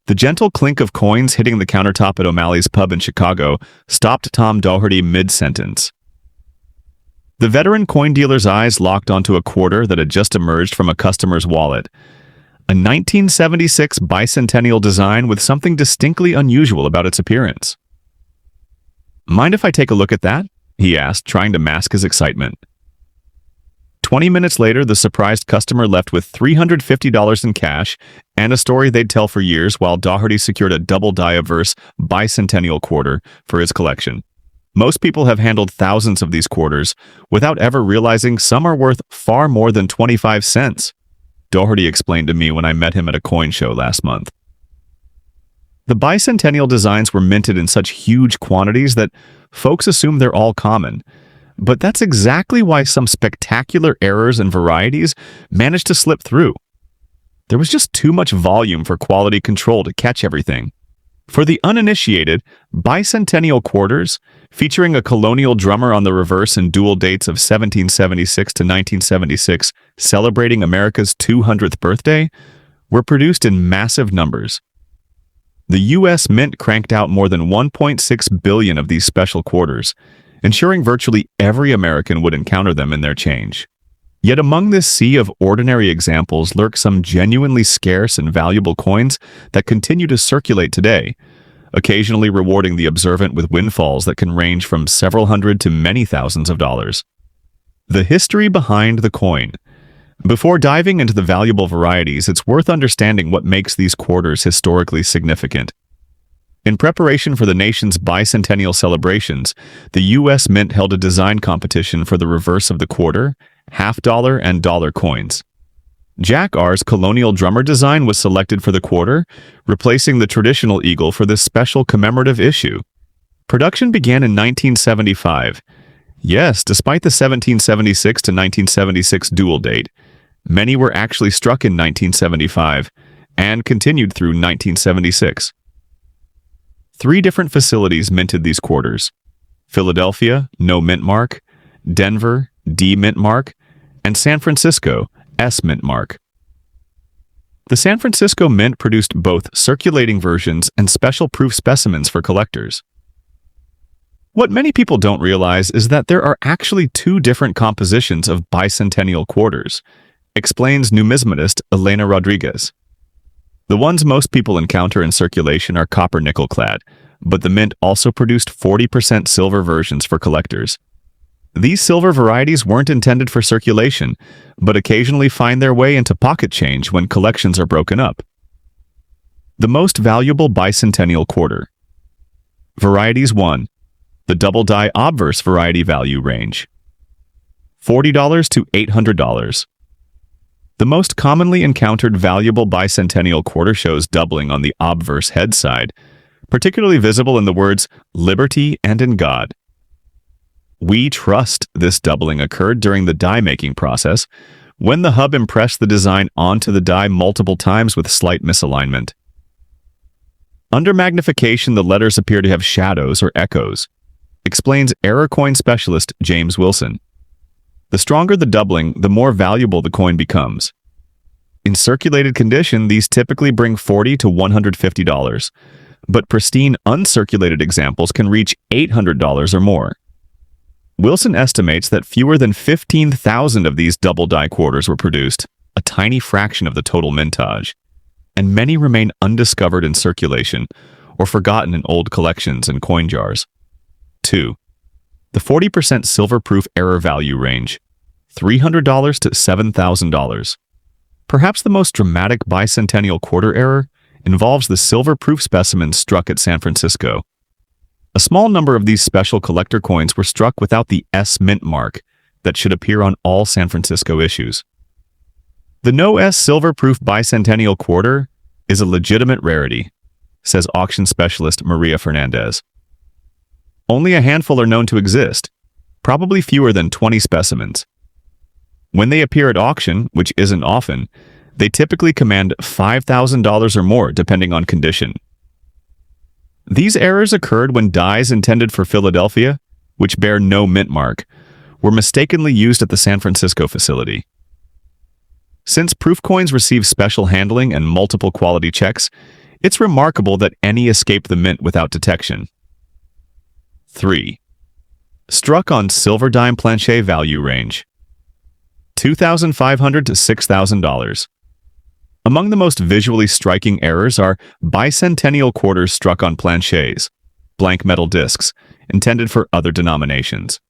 The gentle clink of coins hitting the countertop at O'Malley's pub in Chicago stopped Tom Doherty mid-sentence. The veteran coin dealer's eyes locked onto a quarter that had just emerged from a customer's wallet. A 1976 bicentennial design with something distinctly unusual about its appearance. "Mind if I take a look at that?" he asked, trying to mask his excitement. 20 minutes later, the surprised customer left with $350 in cash and a story they'd tell for years, while Doherty secured a double die-averse Bicentennial Quarter for his collection. Most people have handled thousands of these quarters without ever realizing some are worth far more than 25 cents, Doherty explained to me when I met him at a coin show last month. The bicentennial designs were minted in such huge quantities that folks assume they're all common. But that's exactly why some spectacular errors and varieties managed to slip through. There was just too much volume for quality control to catch everything. For the uninitiated, bicentennial quarters, featuring a colonial drummer on the reverse and dual dates of 1776 to 1976, celebrating America's 200th birthday, were produced in massive numbers. The U.S. Mint cranked out more than 1.6 billion of these special quarters, ensuring virtually every American would encounter them in their change. Yet among this sea of ordinary examples lurk some genuinely scarce and valuable coins that continue to circulate today, occasionally rewarding the observant with windfalls that can range from several hundred to many thousands of dollars. The history behind the coin. Before diving into the valuable varieties, it's worth understanding what makes these quarters historically significant. In preparation for the nation's bicentennial celebrations, the U.S. Mint held a design competition for the reverse of the quarter, half-dollar, and dollar coins. Jack R's colonial drummer design was selected for the quarter, replacing the traditional eagle for this special commemorative issue. Production began in 1975. Yes, despite the 1776 to 1976 dual date, many were actually struck in 1975 and continued through 1976. 3 different facilities minted these quarters: Philadelphia, no mint mark; Denver, D mint mark; and San Francisco, S mint mark. The San Francisco Mint produced both circulating versions and special proof specimens for collectors. What many people don't realize is that there are actually 2 different compositions of bicentennial quarters, explains numismatist Elena Rodriguez. The ones most people encounter in circulation are copper-nickel clad, but the Mint also produced 40% silver versions for collectors. These silver varieties weren't intended for circulation, but occasionally find their way into pocket change when collections are broken up. The most valuable bicentennial quarter. Varieties 1. The double die obverse variety value range. $40 to $800. The most commonly encountered valuable bicentennial quarter shows doubling on the obverse head side, particularly visible in the words "Liberty" and "in God." We trust this doubling occurred during the die-making process, when the hub impressed the design onto the die multiple times with slight misalignment. Under magnification, the letters appear to have shadows or echoes, explains error coin specialist James Wilson. The stronger the doubling, the more valuable the coin becomes. In circulated condition, these typically bring $40 to $150, but pristine uncirculated examples can reach $800 or more. Wilson estimates that fewer than 15,000 of these double die quarters were produced, a tiny fraction of the total mintage, and many remain undiscovered in circulation or forgotten in old collections and coin jars. 2. The 40% silver-proof error value range, $300 to $7,000. Perhaps the most dramatic bicentennial quarter error involves the silver-proof specimens struck at San Francisco. A small number of these special collector coins were struck without the S mint mark that should appear on all San Francisco issues. The no S silver-proof bicentennial quarter is a legitimate rarity, says auction specialist Maria Fernandez. Only a handful are known to exist, probably fewer than 20 specimens. When they appear at auction, which isn't often, they typically command $5,000 or more depending on condition. These errors occurred when dies intended for Philadelphia, which bear no mint mark, were mistakenly used at the San Francisco facility. Since proof coins receive special handling and multiple quality checks, It's remarkable that any escape the mint without detection. 3. Struck on silver dime planche value range. $2,500 to $6,000. Among the most visually striking errors are bicentennial quarters struck on planches, blank metal discs, intended for other denominations.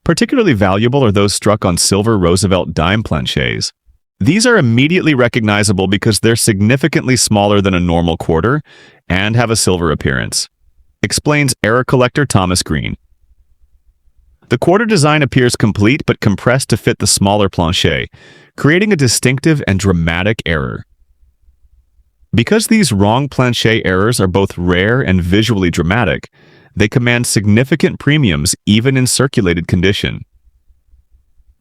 Particularly valuable are those struck on silver Roosevelt dime planches. These are immediately recognizable because they're significantly smaller than a normal quarter and have a silver appearance, explains error collector Thomas Green. The quarter design appears complete but compressed to fit the smaller planche, creating a distinctive and dramatic error. Because these wrong planche errors are both rare and visually dramatic, they command significant premiums even in circulated condition.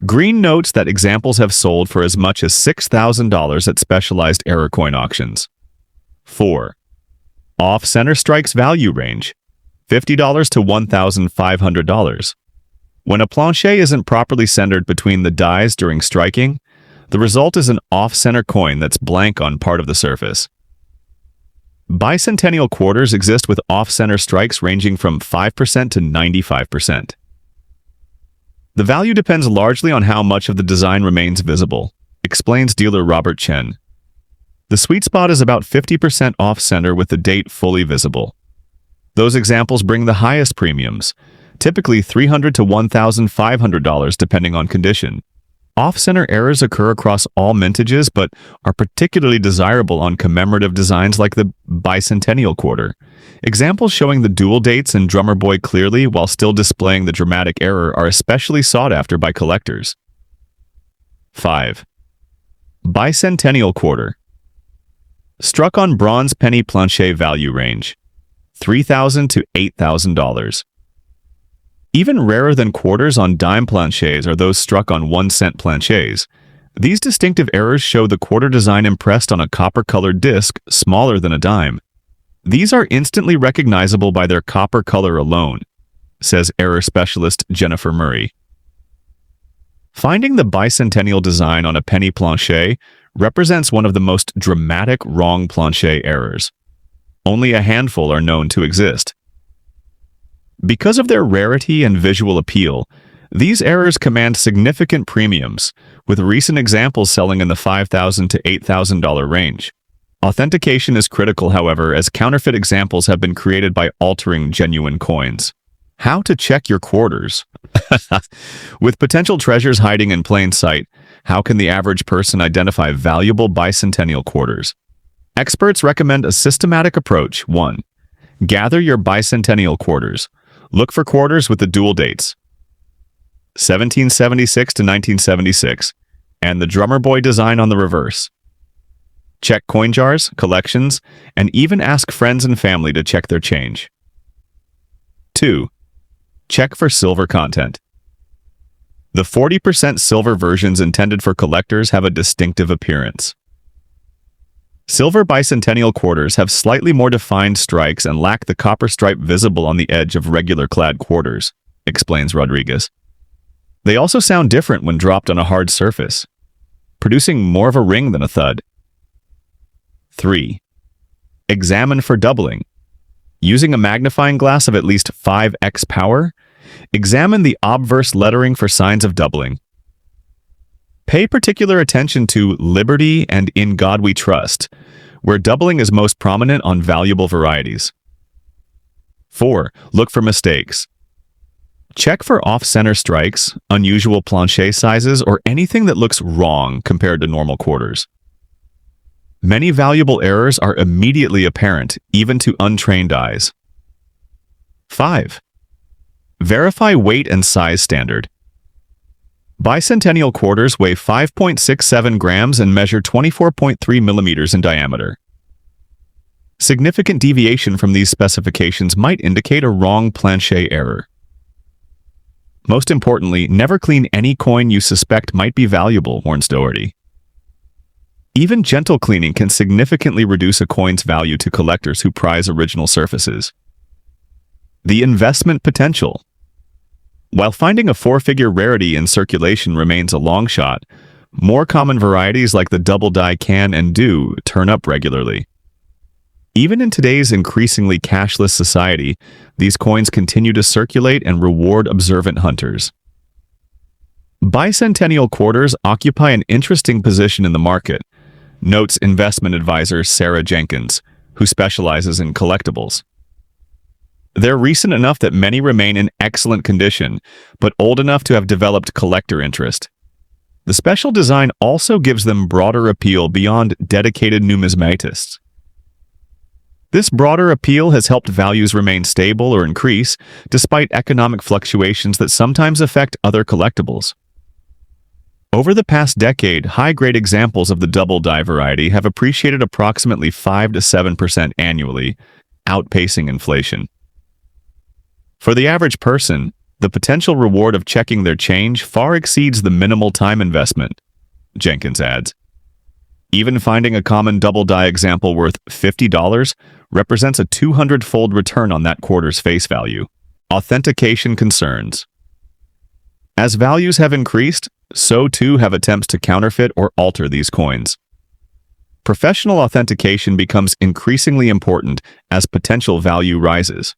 Green notes that examples have sold for as much as $6,000 at specialized error coin auctions. 4. Off-center strikes value range, $50 to $1,500. When a planche isn't properly centered between the dies during striking, the result is an off-center coin that's blank on part of the surface. Bicentennial quarters exist with off-center strikes ranging from 5% to 95%. The value depends largely on how much of the design remains visible, explains dealer Robert Chen. The sweet spot is about 50% off-center with the date fully visible. Those examples bring the highest premiums, typically $300 to $1,500 depending on condition. Off-center errors occur across all mintages but are particularly desirable on commemorative designs like the Bicentennial Quarter. Examples showing the dual dates and drummer boy clearly while still displaying the dramatic error are especially sought after by collectors. 5. Bicentennial Quarter. Struck on bronze penny planche value range, $3,000 to $8,000. Even rarer than quarters on dime planches are those struck on 1-cent planches. These distinctive errors show the quarter design impressed on a copper-colored disc smaller than a dime. These are instantly recognizable by their copper color alone, says error specialist Jennifer Murray. Finding the bicentennial design on a penny planche represents one of the most dramatic wrong planche errors. Only a handful are known to exist. Because of their rarity and visual appeal, these errors command significant premiums, with recent examples selling in the $5,000 to $8,000 range. Authentication is critical, however, as counterfeit examples have been created by altering genuine coins. How to check your quarters? With potential treasures hiding in plain sight, how can the average person identify valuable bicentennial quarters? Experts recommend a systematic approach. 1. Gather your bicentennial quarters. Look for quarters with the dual dates, 1776 to 1976, and the drummer boy design on the reverse. Check coin jars, collections, and even ask friends and family to check their change. 2. Check for silver content. The 40% silver versions intended for collectors have a distinctive appearance. Silver bicentennial quarters have slightly more defined strikes and lack the copper stripe visible on the edge of regular clad quarters, explains Rodriguez. They also sound different when dropped on a hard surface, producing more of a ring than a thud. 3. Examine for doubling. Using a magnifying glass of at least 5x power, examine the obverse lettering for signs of doubling. Pay particular attention to Liberty and In God We Trust, where doubling is most prominent on valuable varieties. 4. Look for mistakes. Check for off-center strikes, unusual planche sizes, or anything that looks wrong compared to normal quarters. Many valuable errors are immediately apparent, even to untrained eyes. 5. Verify weight and size standard. Bicentennial quarters weigh 5.67 grams and measure 24.3 millimeters in diameter. Significant deviation from these specifications might indicate a wrong planche error. Most importantly, never clean any coin you suspect might be valuable, warns Doherty. Even gentle cleaning can significantly reduce a coin's value to collectors who prize original surfaces. The investment potential. While finding a 4-figure rarity in circulation remains a long shot, more common varieties like the double die can and do turn up regularly. Even in today's increasingly cashless society, these coins continue to circulate and reward observant hunters. Bicentennial quarters occupy an interesting position in the market, notes investment advisor Sarah Jenkins, who specializes in collectibles. They're recent enough that many remain in excellent condition, but old enough to have developed collector interest. The special design also gives them broader appeal beyond dedicated numismatists. This broader appeal has helped values remain stable or increase, despite economic fluctuations that sometimes affect other collectibles. Over the past decade, high-grade examples of the double die variety have appreciated approximately 5 to 7% annually, outpacing inflation. For the average person, the potential reward of checking their change far exceeds the minimal time investment, Jenkins adds. Even finding a common double die example worth $50 represents a 200-fold return on that quarter's face value. Authentication concerns. As values have increased, so too have attempts to counterfeit or alter these coins. Professional authentication becomes increasingly important as potential value rises.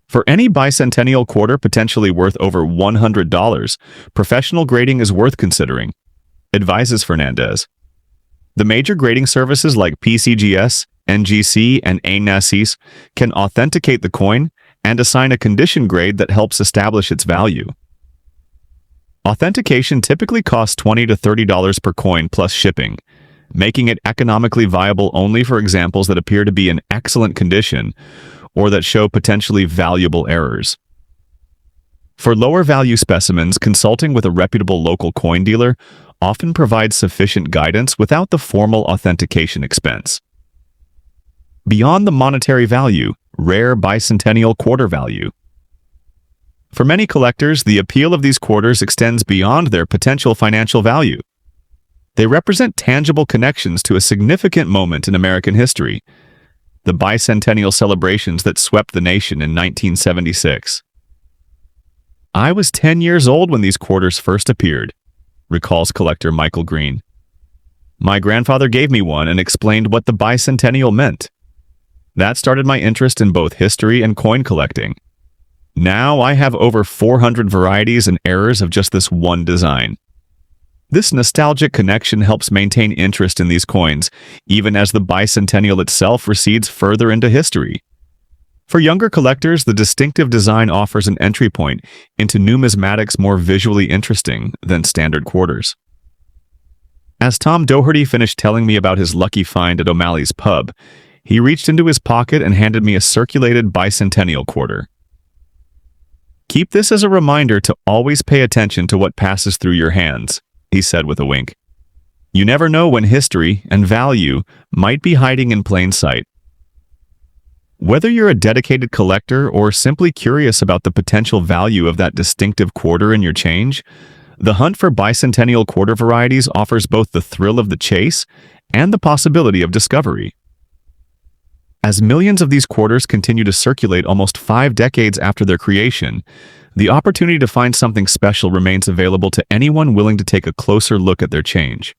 For any bicentennial quarter potentially worth over $100, professional grading is worth considering, advises Fernandez. The major grading services like PCGS, NGC, and ANASIS can authenticate the coin and assign a condition grade that helps establish its value. Authentication typically costs $20 to $30 per coin plus shipping, making it economically viable only for examples that appear to be in excellent condition or that show potentially valuable errors. For lower value specimens, consulting with a reputable local coin dealer often provides sufficient guidance without the formal authentication expense. Beyond the monetary value, rare bicentennial quarter value. For many collectors, the appeal of these quarters extends beyond their potential financial value. They represent tangible connections to a significant moment in American history, the bicentennial celebrations that swept the nation in 1976. I was 10 years old when these quarters first appeared, recalls collector Michael Green. My grandfather gave me one and explained what the bicentennial meant. That started my interest in both history and coin collecting. Now I have over 400 varieties and errors of just this one design. This nostalgic connection helps maintain interest in these coins, even as the bicentennial itself recedes further into history. For younger collectors, the distinctive design offers an entry point into numismatics more visually interesting than standard quarters. As Tom Doherty finished telling me about his lucky find at O'Malley's pub, he reached into his pocket and handed me a circulated bicentennial quarter. Keep this as a reminder to always pay attention to what passes through your hands, he said with a wink. You never know when history and value might be hiding in plain sight. Whether you're a dedicated collector or simply curious about the potential value of that distinctive quarter in your change, the hunt for bicentennial quarter varieties offers both the thrill of the chase and the possibility of discovery. As millions of these quarters continue to circulate almost 5 decades after their creation, the opportunity to find something special remains available to anyone willing to take a closer look at their change.